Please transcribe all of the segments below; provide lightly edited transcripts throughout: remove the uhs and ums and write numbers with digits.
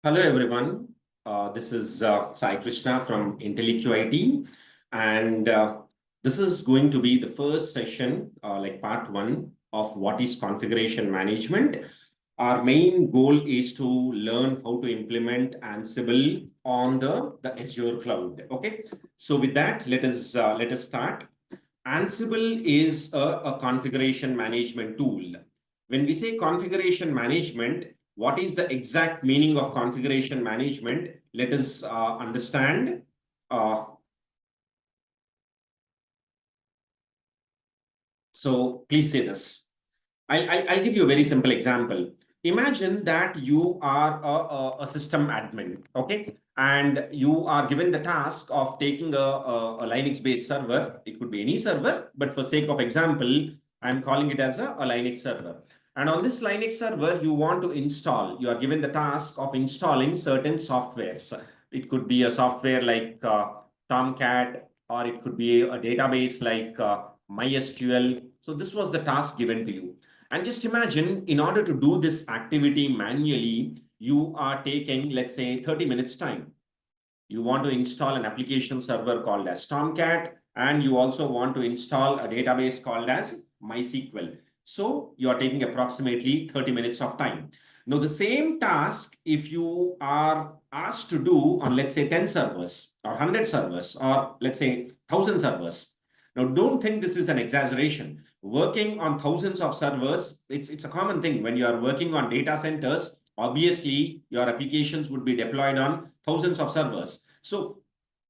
Hello, everyone. This is Sai Krishna from IntelliQIT, and this is going to be the first session, like part one of what is configuration management. Our main goal is to learn how to implement Ansible on the Azure cloud. Okay, so with that, let us start. Ansible is a configuration management tool. When we say configuration management, what is the exact meaning of configuration management? Let us understand. So please say this. I'll give you a very simple example. Imagine that you are a system admin, okay? And you are given the task of taking a Linux-based server. It could be any server, but for sake of example, I'm calling it as a Linux server. And on this Linux server, you want to install, you are given the task of installing certain softwares. It could be a software like Tomcat, or it could be a database like MySQL. So this was the task given to you. And just imagine, in order to do this activity manually, you are taking, let's say, 30 minutes time. You want to install an application server called as Tomcat, and you also want to install a database called as MySQL. So you are taking approximately 30 minutes of time. Now, the same task, if you are asked to do on, let's say, 10 servers or 100 servers, or let's say 1,000 servers. Now, don't think this is an exaggeration. Working on thousands of servers, it's a common thing. When you are working on data centers, obviously, your applications would be deployed on thousands of servers. So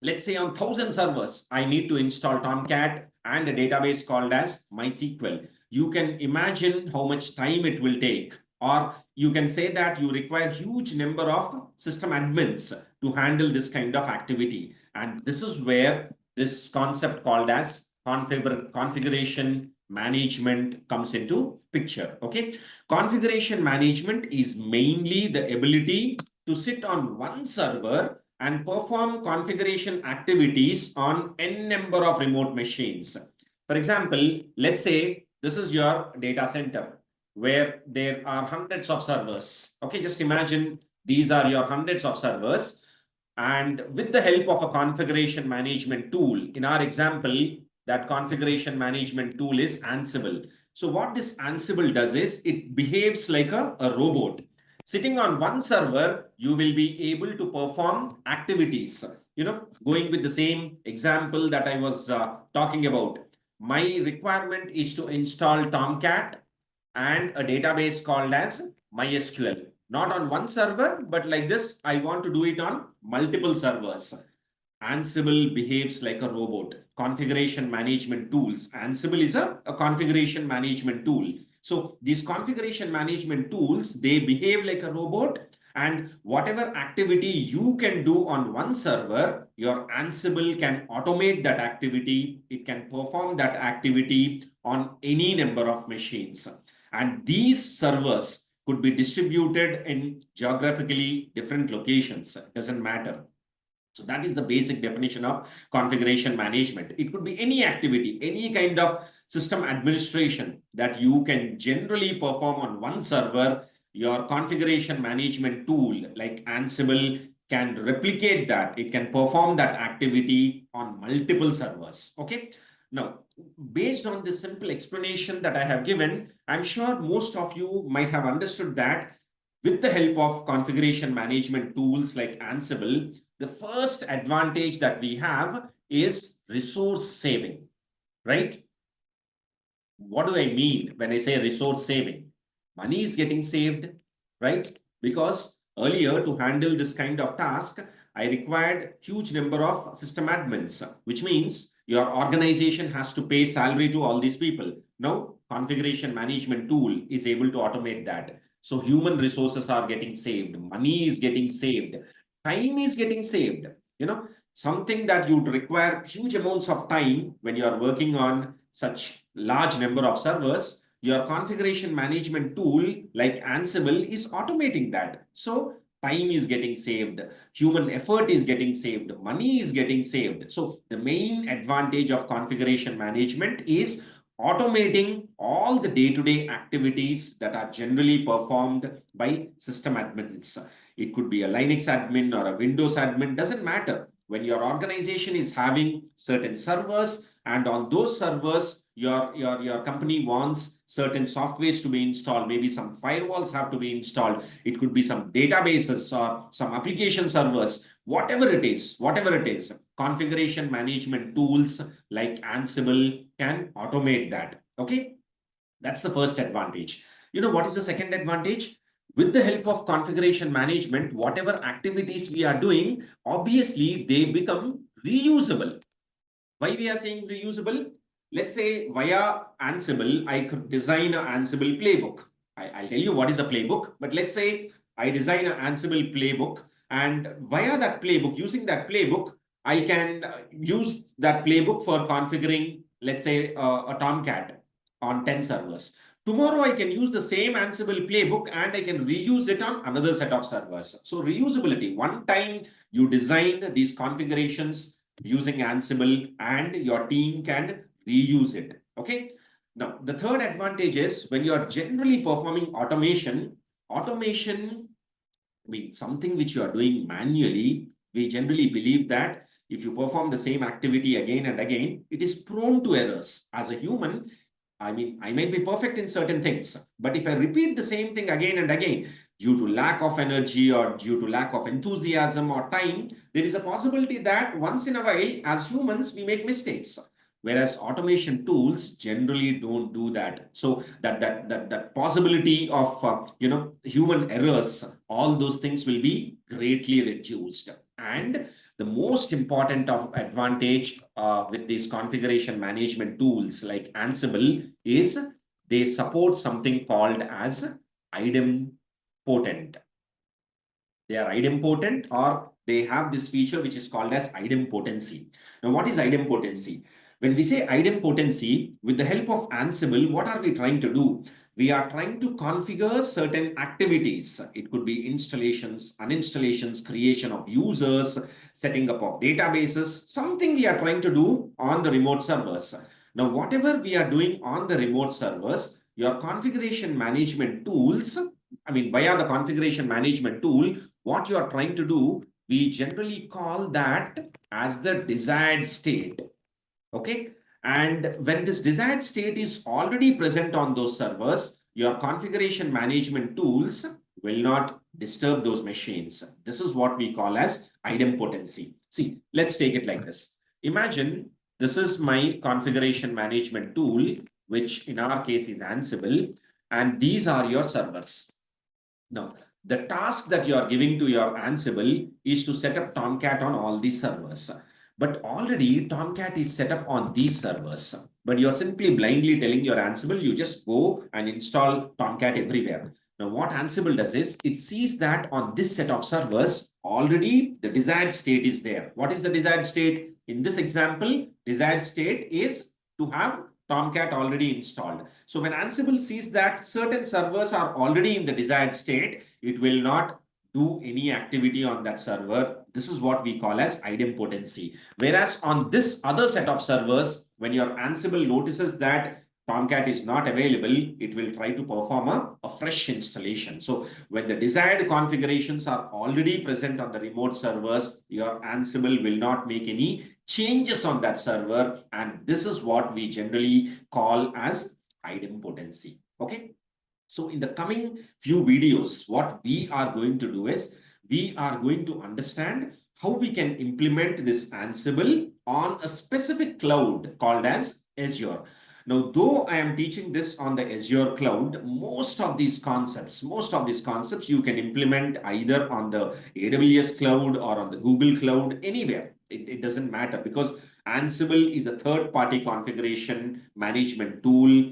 let's say on 1,000 servers, I need to install Tomcat and a database called as MySQL. You can imagine how much time it will take. Or you can say that you require huge number of system admins to handle this kind of activity. And this is where this concept called as configuration management comes into picture. Okay, configuration management is mainly the ability to sit on one server and perform configuration activities on n number of remote machines. For example, let's say this is your data center where there are hundreds of servers. Okay, just imagine these are your hundreds of servers, and with the help of a configuration management tool, in our example, that configuration management tool is Ansible. So what this Ansible does is it behaves like a robot. Sitting on one server, you will be able to perform activities. Going with the same example that I was talking about. My requirement is to install Tomcat and a database called as MySQL. Not on one server, but like this, I want to do it on multiple servers. Ansible behaves like a robot. Configuration management tools. Ansible is a configuration management tool. So these configuration management tools, they behave like a robot, and whatever activity you can do on one server, your Ansible can automate that activity. It can perform that activity on any number of machines. And these servers could be distributed in geographically different locations. It doesn't matter. So that is the basic definition of configuration management. It could be any activity, any kind of system administration that you can generally perform on one server. Your configuration management tool like Ansible can replicate that. It can perform that activity on multiple servers. Okay. Now, based on this simple explanation that I have given, I'm sure most of you might have understood that with the help of configuration management tools like Ansible, the first advantage that we have is resource saving, right? What do I mean when I say resource saving? Money is getting saved, right? Because earlier, to handle this kind of task, I required huge number of system admins, which means your organization has to pay salary to all these people. Now, configuration management tool is able to automate that. So human resources are getting saved, money is getting saved, time is getting saved. Something that you'd require huge amounts of time when you are working on such large number of servers, your configuration management tool like Ansible is automating that. So time is getting saved, human effort is getting saved, money is getting saved. So the main advantage of configuration management is automating all the day-to-day activities that are generally performed by system admins. It could be a Linux admin or a Windows admin, doesn't matter. When your organization is having certain servers, and on those servers, your company wants certain softwares to be installed, maybe some firewalls have to be installed, it could be some databases or some application servers, whatever it is, configuration management tools like Ansible can automate that. Okay, that's the first advantage. You know what is the second advantage? With the help of configuration management, whatever activities we are doing, obviously they become reusable. Why we are saying reusable? Let's say via Ansible, I could design an Ansible playbook. I'll tell you what is a playbook, but let's say I design an Ansible playbook, and via that playbook, using that playbook, I can use that playbook for configuring, let's say, a Tomcat on 10 servers. Tomorrow, I can use the same Ansible playbook and I can reuse it on another set of servers. So reusability, one time you design these configurations using Ansible and your team can reuse it. Okay. Now, the third advantage is when you are generally performing automation, I mean, something which you are doing manually, we generally believe that if you perform the same activity again and again, it is prone to errors. As a human, I mean, I might be perfect in certain things, but if I repeat the same thing again and again, due to lack of energy or due to lack of enthusiasm or time, there is a possibility that once in a while, as humans, we make mistakes. Whereas automation tools generally don't do that. So that possibility of human errors, all those things will be greatly reduced. And the most important of advantage with these configuration management tools like Ansible is they support something called as idempotent. They are idempotent, or they have this feature which is called as idempotency. Now, what is idempotency? When we say idempotency, with the help of Ansible, what are we trying to do? We are trying to configure certain activities. It could be installations, uninstallations, creation of users, setting up of databases, something we are trying to do on the remote servers. Now, whatever we are doing on the remote servers, your configuration management tools, I mean, via the configuration management tool, what you are trying to do, we generally call that as the desired state. Okay. And when this desired state is already present on those servers, your configuration management tools will not disturb those machines. This is what we call as idempotency. See, let's take it like this. Imagine this is my configuration management tool, which in our case is Ansible, and these are your servers. Now, the task that you are giving to your Ansible is to set up Tomcat on all these servers. But already Tomcat is set up on these servers. But you're simply blindly telling your Ansible, you just go and install Tomcat everywhere. Now, what Ansible does is it sees that on this set of servers, already the desired state is there. What is the desired state? In this example, desired state is to have Tomcat already installed. So when Ansible sees that certain servers are already in the desired state, it will not do any activity on that server. This is what we call as idempotency. Whereas on this other set of servers, when your Ansible notices that Tomcat is not available, it will try to perform a fresh installation. So when the desired configurations are already present on the remote servers, your Ansible will not make any changes on that server. And this is what we generally call as idempotency. Okay. So in the coming few videos, what we are going to do is we are going to understand how we can implement this Ansible on a specific cloud called as Azure. Now, though I am teaching this on the Azure cloud, most of these concepts you can implement either on the AWS cloud or on the Google cloud, anywhere. It doesn't matter, because Ansible is a third-party configuration management tool.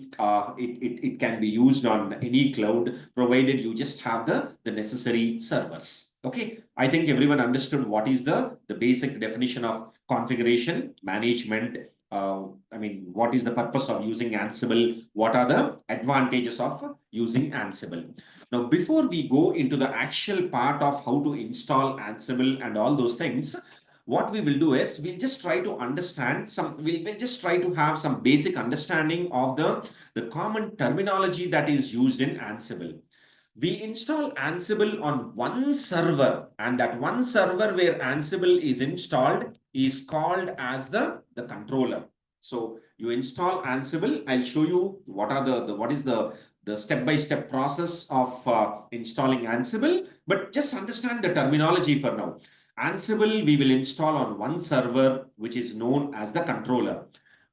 It can be used on any cloud, provided you just have the necessary servers. Okay, I think everyone understood what is the basic definition of configuration management. I mean, what is the purpose of using Ansible? What are the advantages of using Ansible? Now, before we go into the actual part of how to install Ansible and all those things, what we will do is we'll just try to understand we'll just try to have some basic understanding of the common terminology that is used in Ansible. We install Ansible on one server, and that one server where Ansible is installed is called as the controller. So you install Ansible. I'll show you what are what is the step-by-step process of installing Ansible, but just understand the terminology for now. Ansible we will install on one server, which is known as the controller.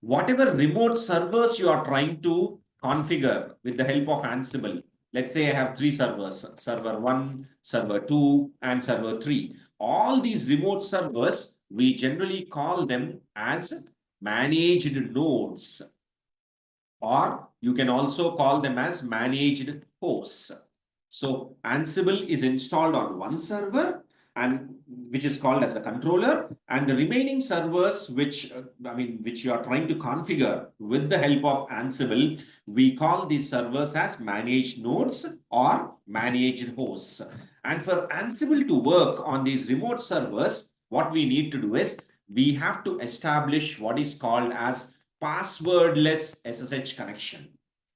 Whatever remote servers you are trying to configure with the help of Ansible, let's say I have 3 servers, server 1, server 2, and server 3. All these remote servers, we generally call them as managed nodes, or you can also call them as managed hosts. So Ansible is installed on one server, and which is called as a controller, and the remaining servers which you are trying to configure with the help of Ansible, we call these servers as managed nodes or managed hosts. And for Ansible to work on these remote servers, what we need to do is we have to establish what is called as passwordless SSH connection.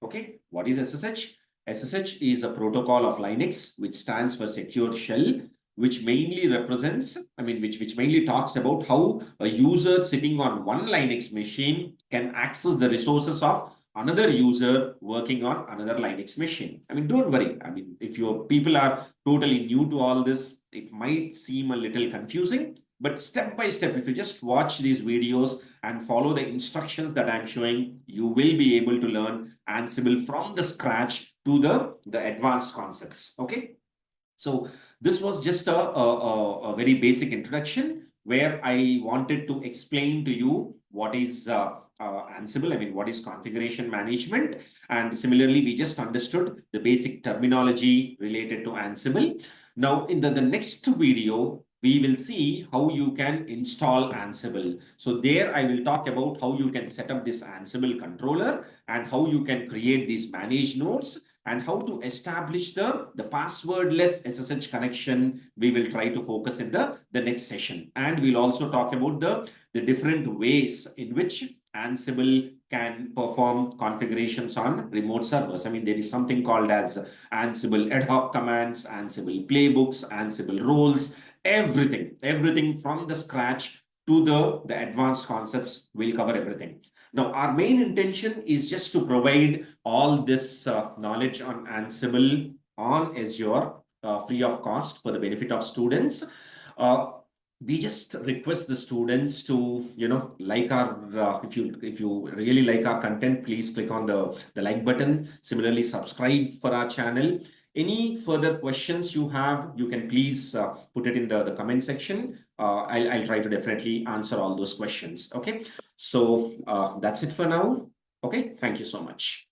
Okay, what is SSH? SSH is a protocol of Linux, which stands for Secure Shell, which mainly represents, which mainly talks about how a user sitting on one Linux machine can access the resources of another user working on another Linux machine. Don't worry. If your people are totally new to all this, it might seem a little confusing, but step by step, if you just watch these videos and follow the instructions that I'm showing, you will be able to learn Ansible from the scratch to the advanced concepts. Okay. So this was just a very basic introduction where I wanted to explain to you what is Ansible, what is configuration management. And similarly, we just understood the basic terminology related to Ansible. Now, in the next video, we will see how you can install Ansible. So there I will talk about how you can set up this Ansible controller and how you can create these managed nodes, and how to establish the passwordless SSH connection. We will try to focus in the next session. And we'll also talk about the different ways in which Ansible can perform configurations on remote servers. There is something called as Ansible ad hoc commands, Ansible playbooks, Ansible roles, everything from the scratch to the advanced concepts. We'll cover everything. Now, our main intention is just to provide all this knowledge on Ansible on Azure free of cost for the benefit of students. We just request the students to, like our, if you really like our content, please click on the like button. Similarly, subscribe for our channel. Any further questions you have, you can please put it in the comment section. I'll try to definitely answer all those questions. Okay. So that's it for now. Okay. Thank you so much.